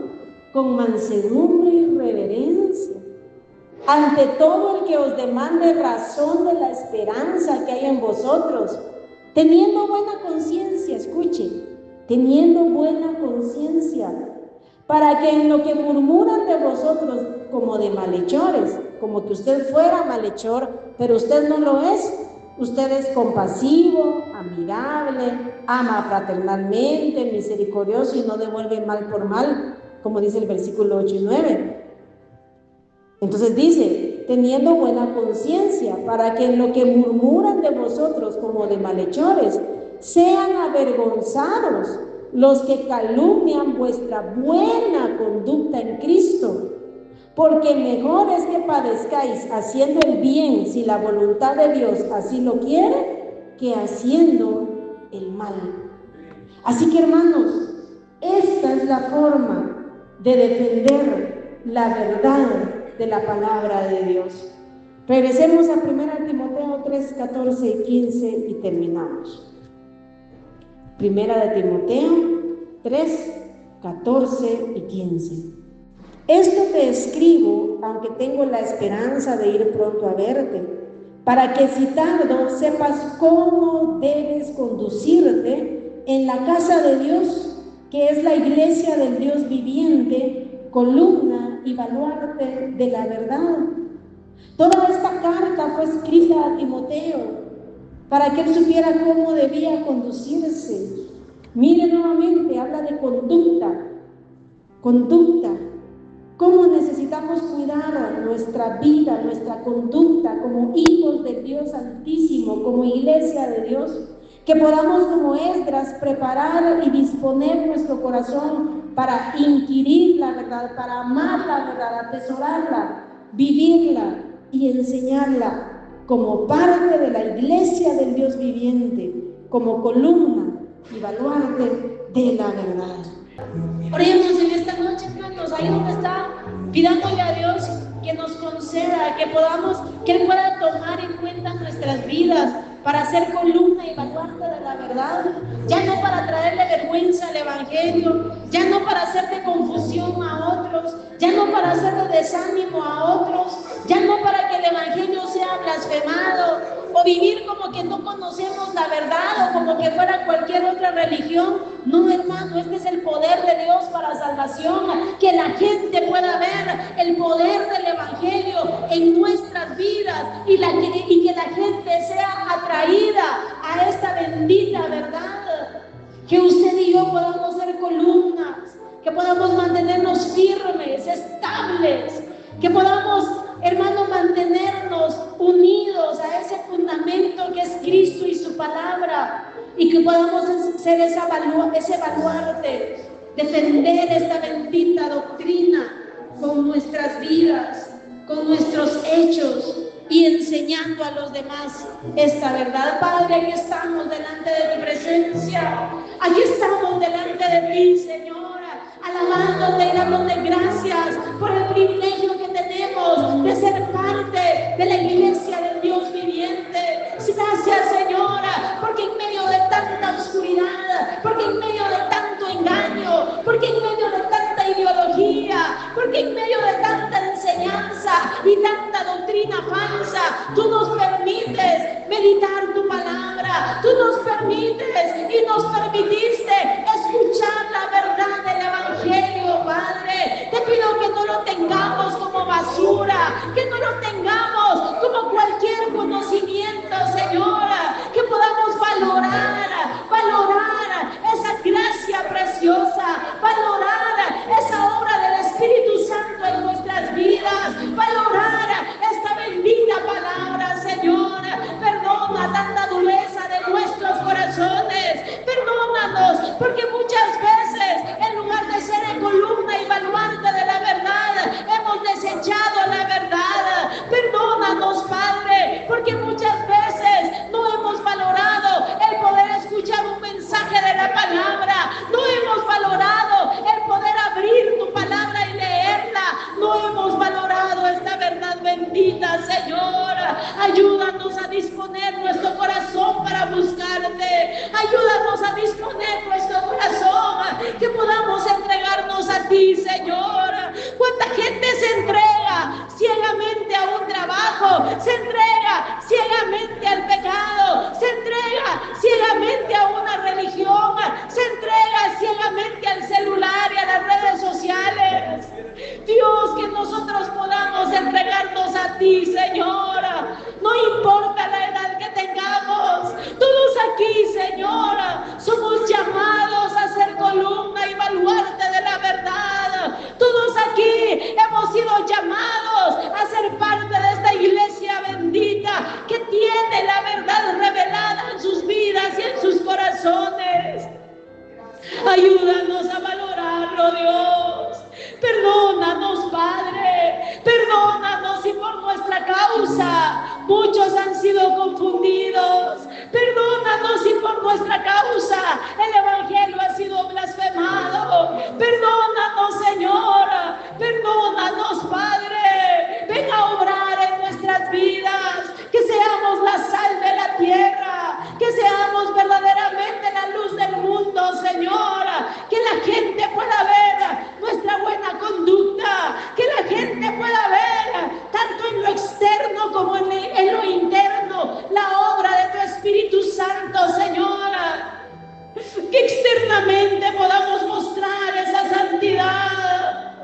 con mansedumbre y reverencia ante todo el que os demande razón de la esperanza que hay en vosotros, teniendo buena conciencia. Escuche, teniendo buena conciencia, para que en lo que murmuran de vosotros como de malhechores, como que usted fuera malhechor, pero usted no lo es. Usted es compasivo, amigable, ama fraternalmente, misericordioso y no devuelve mal por mal, como dice el versículo 8 y 9. Entonces dice: teniendo buena conciencia, para que en lo que murmuran de vosotros como de malhechores, sean avergonzados los que calumnian vuestra buena conducta en Cristo. Porque mejor es que padezcáis haciendo el bien, si la voluntad de Dios así lo quiere, que haciendo el mal. Así que, hermanos, esta es la forma de defender la verdad de la palabra de Dios. Regresemos a 1 Timoteo 3, 14 y 15 y terminamos. 1 Timoteo 3, 14 y 15. Esto te escribo, aunque tengo la esperanza de ir pronto a verte, para que si tardo sepas cómo debes conducirte en la casa de Dios, que es la iglesia del Dios viviente, columna y baluarte de la verdad. Toda esta carta fue escrita a Timoteo para que él supiera cómo debía conducirse. Mire, nuevamente habla de conducta. Cómo necesitamos cuidar nuestra vida, nuestra conducta como hijos del Dios Altísimo, como iglesia de Dios. que podamos como Esdras preparar y disponer nuestro corazón para inquirir la verdad, para amar la verdad, atesorarla, vivirla y enseñarla como parte de la iglesia del Dios viviente, como columna y baluarte de la verdad. Oremos en esta noche, hermanos, ahí donde está, pidámosle a Dios que nos conceda, que Él pueda tomar en cuenta nuestras vidas para ser columna y baluarte de la verdad, ya no para traerle vergüenza al Evangelio, ya no para hacerle confusión a otros, ya no para hacerle desánimo a otros, ya no para que el Evangelio sea blasfemado o vivir como que no conocemos la verdad o como que fuera cualquier otra religión. No, hermano, este es el poder de Dios para salvación, que la gente pueda ver el poder del Evangelio en nuestras vidas y que la gente sea atraída a esta bendita verdad, que usted y yo podamos ser columnas, que podamos mantenernos firmes, estables, que podamos, hermano, mantenernos unidos a ese fundamento que es Cristo y su palabra, y que podamos ser ese baluarte, defender esta bendita doctrina con nuestras vidas, con nuestros hechos y enseñando a los demás esta verdad. Padre, aquí estamos delante de tu presencia, aquí estamos delante de ti, Señor, alabándote y dándote gracias por el privilegio que tenemos de ser parte de la iglesia del Dios viviente. Gracias, Señora, porque en medio de tanta oscuridad, porque en medio de tanto engaño, porque en medio de tanta ideología, porque en medio de tanta enseñanza y tanta doctrina falsa, tú nos permites meditar tu palabra, tú nos permites y nos permitiste escuchar la verdad del Evangelio, Padre. Te pido que no lo tengamos como basura, que no lo tengamos como cualquier conocimiento, Señora, que podamos valorar esa gracia preciosa, valorar esa obra del Espíritu Santo en nuestras vidas, valorar esta bendita palabra, Señor. Perdona tanta dureza de nuestros corazones, perdónanos, porque muchas veces en lugar de ser columna y baluarte de la verdad, hemos desechado la verdad. Perdónanos, Padre, porque muchas veces no hemos valorado el poder escuchar un mensaje de la palabra, no hemos valorado el poder abrir tu palabra y leerla, no hemos valorado esta verdad bendita, Señor. Ayúdanos a disponer nuestro corazón para buscarte, ayúdanos a disponer nuestro corazón, que podamos entregarnos a ti, Señor. ¿Cuánta gente se entrega ciegamente a un trabajo, se entrega ciegamente al pecado, se entrega ciegamente a una religión, se entrega ciegamente al celular y a las redes sociales? Dios, que nosotros podamos entregarnos a ti, Señora, no importa la edad que tengamos, todos aquí, Señora, somos llamados a ser columna y baluarte de la verdad. Todos aquí hemos sido llamados a ser parte de esta iglesia bendita que tiene la verdad revelada en sus vidas y en sus corazones. Ayúdanos a valorarlo, Dios. Perdónanos, Padre. Perdónanos si por nuestra causa muchos han sido confundidos. Perdónanos si por nuestra causa el Evangelio ha sido blasfemado. Perdónanos, Señor. Perdónanos, Padre. Ven a obrar en nuestras vidas. Que seamos la sal de la tierra. Que seamos verdaderamente la luz del mundo, Señor. Que la gente pueda ver nuestra buena conducta, que la gente pueda ver tanto en lo externo como en lo interno la obra de tu Espíritu Santo, Señora. Que externamente podamos mostrar esa santidad,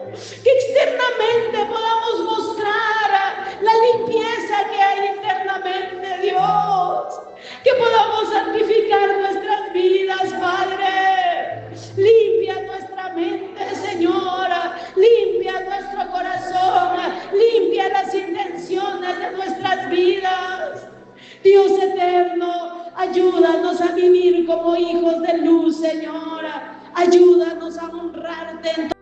que externamente podamos mostrar la limpieza que hay internamente, Dios. Que podamos santificar nuestras vidas, Padre. Limpia nuestra mente, Señora. Limpia nuestro corazón. Limpia las intenciones de nuestras vidas. Dios eterno, Ayúdanos a vivir como hijos de luz, Señor. Ayúdanos a honrarte en